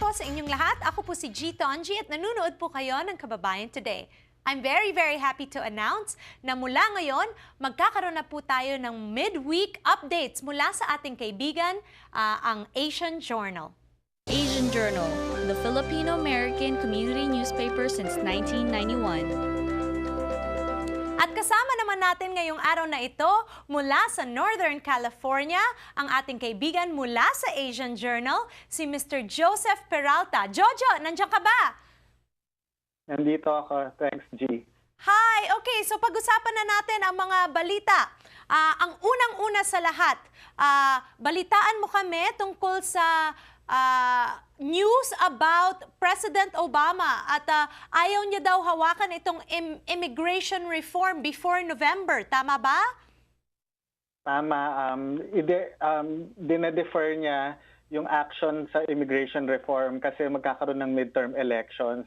po sa inyong lahat. Ako po si G. Tonji at nanonood po kayo ng Kababayan Today. I'm very, very happy to announce na mula ngayon, magkakaroon na po tayo ng midweek updates mula sa ating kaibigan, ang Asian Journal. Asian Journal, the Filipino-American community newspaper since 1991. At kasama naman natin ngayong araw na ito mula sa Northern California, ang ating kaibigan mula sa Asian Journal, si Mr. Joseph Peralta. Jojo, nandiyan ka ba? Nandito ako. Thanks, G. Hi! Okay, so pag-usapan na natin ang mga balita. Ang unang-una sa lahat, balitaan mo kami tungkol sa news about President Obama at ayaw niya daw hawakan itong immigration reform before November. Tama ba? Tama. Dinedefer niya yung action sa immigration reform kasi magkakaroon ng midterm elections.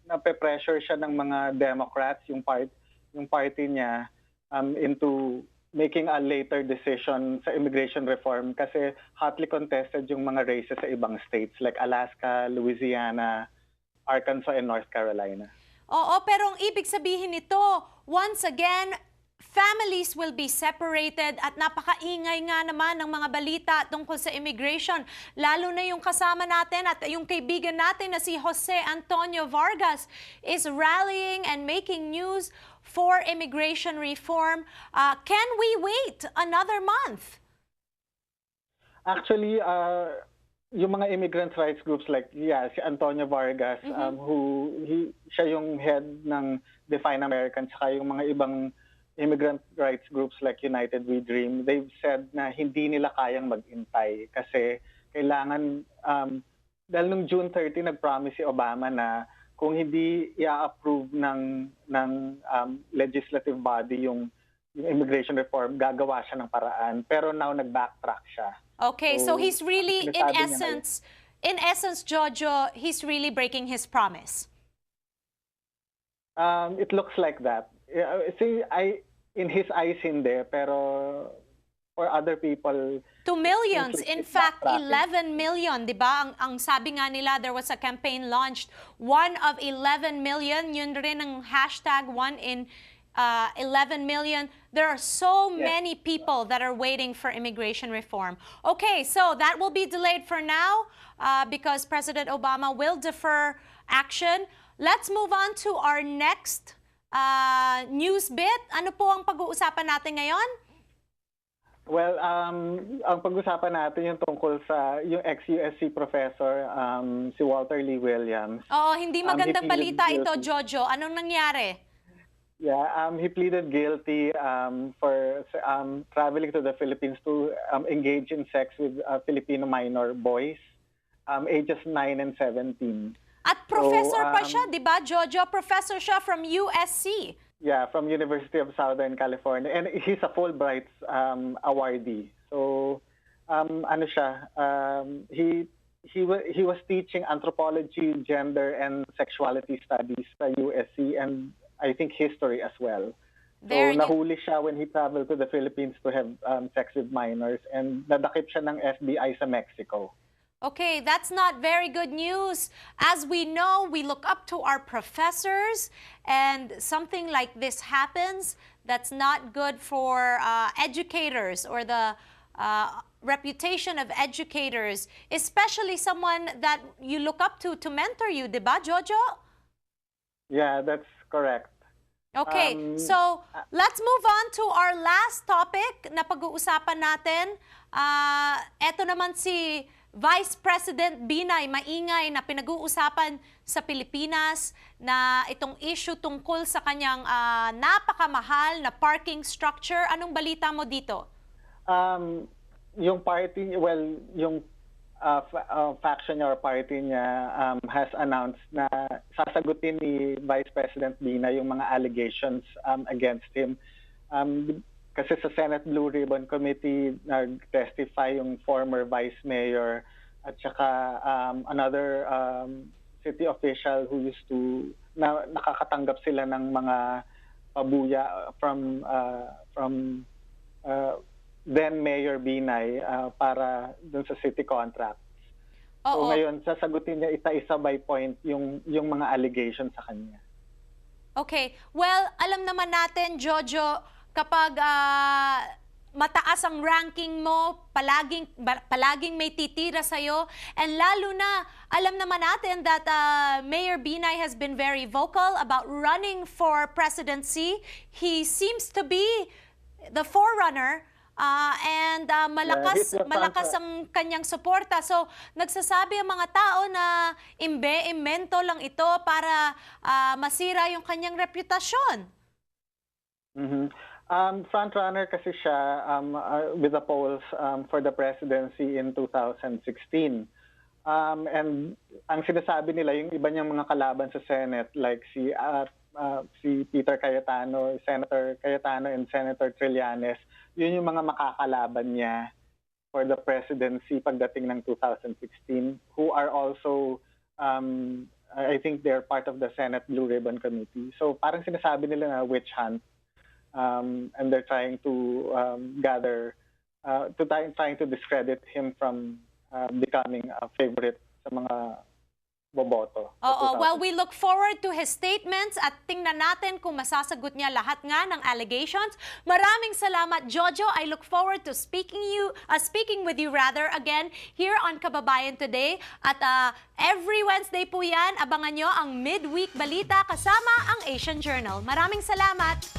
Nape-pressure siya ng mga Democrats, yung party niya, into making a later decision sa immigration reform kasi hotly contested yung mga races sa ibang states like Alaska, Louisiana, Arkansas, and North Carolina. Oo, pero ang ibig sabihin nito, once again, families will be separated at napakaingay nga naman ng mga balita tungkol sa immigration. Lalo na yung kasama natin at yung kaibigan natin na si Jose Antonio Vargas is rallying and making news for immigration reform. Can we wait another month? Actually, yung mga immigrant rights groups like si Antonio Vargas, siya yung head ng Define Americans, saka yung mga ibang immigrant rights groups like United We Dream, they've said na hindi nila kayang mag-intay kasi kailangan, dahil nung June 30, nag-promise si Obama na kung hindi i-approve ng legislative body yung immigration reform, gagawa siya ng paraan. Pero now, nag-backtrack siya. Okay, so he's really, in essence, Jojo, he's really breaking his promise. It looks like that. See, in his eyes, hindi. Pero for other people... To millions, in fact, 11 million, di ba? Ang sabi nga nila, there was a campaign launched, 1 of 11 million, yun rin ang hashtag 1 in 11 million. There are so many people that are waiting for immigration reform. Okay, so that will be delayed for now because President Obama will defer action. Let's move on to our next news bit. Ano po ang pag-uusapan natin ngayon? Well, ang pag-usapan natin yung tungkol sa yung ex-USC professor, si Walter Lee Williams. Oo, hindi magandang balita ito, Jojo. Anong nangyari? Yeah, he pleaded guilty for traveling to the Philippines to engage in sex with Filipino minor boys, ages 9 and 17. At professor pa siya, di ba, Jojo? Professor siya from USC. Yeah, from University of Southern California. And he's a Fulbright awardee. So, ano siya, he was teaching anthropology, gender, and sexuality studies sa USC, and I think history as well. So, nahuli siya when he traveled to the Philippines to have sex with minors, and nadakip siya ng FBI sa Mexico. Okay, that's not very good news. As we know, we look up to our professors, and something like this happens, that's not good for educators or the reputation of educators, especially someone that you look up to mentor you, di ba, Jojo? Yeah, that's correct. Okay, so let's move on to our last topic na pag-uusapan natin. Eto naman si Vice President Binay, maingay na pinag-uusapan sa Pilipinas na itong issue tungkol sa kanyang napakamahal na parking structure. Anong balita mo dito? Yung party, well, yung faction niya or party niya has announced na sasagutin ni Vice President Binay yung mga allegations against him. Kasi sa Senate Blue Ribbon Committee, nag-testify yung former Vice Mayor at saka another city official who used to, nakakatanggap sila ng mga pabuya from then Mayor Binay para dun sa city contracts. So Oo. ngayon, sasagutin niya isa-isa by point yung mga allegations sa kanya. Okay. Well, alam naman natin, Jojo, kapag mataas ang ranking mo, palaging may titira sa'yo. And lalo na, alam naman natin that Mayor Binay has been very vocal about running for presidency. He seems to be the forerunner and he's the malakas front- ang kanyang suporta. So, nagsasabi ang mga tao na imbento lang ito para masira yung kanyang reputasyon. Mhm. Front runner kasi siya with the polls for the presidency in 2016. And ang sinasabi nila, yung iba niyang mga kalaban sa Senate, like si Peter Cayetano, Senator Cayetano and Senator Trillanes, yun yung mga makakalaban niya for the presidency pagdating ng 2016, who are also, I think they're part of the Senate Blue Ribbon Committee. So parang sinasabi nila na witch hunt. And they're trying to trying to discredit him from becoming a favorite sa mga boboto. Oo, well, we look forward to his statements at tingnan natin kung masasagot niya lahat nga ng allegations. Maraming salamat, Jojo. I look forward to speaking with you again here on Kababayan Today. At every Wednesday po yan, abangan nyo ang midweek balita kasama ang Asian Journal. Maraming salamat.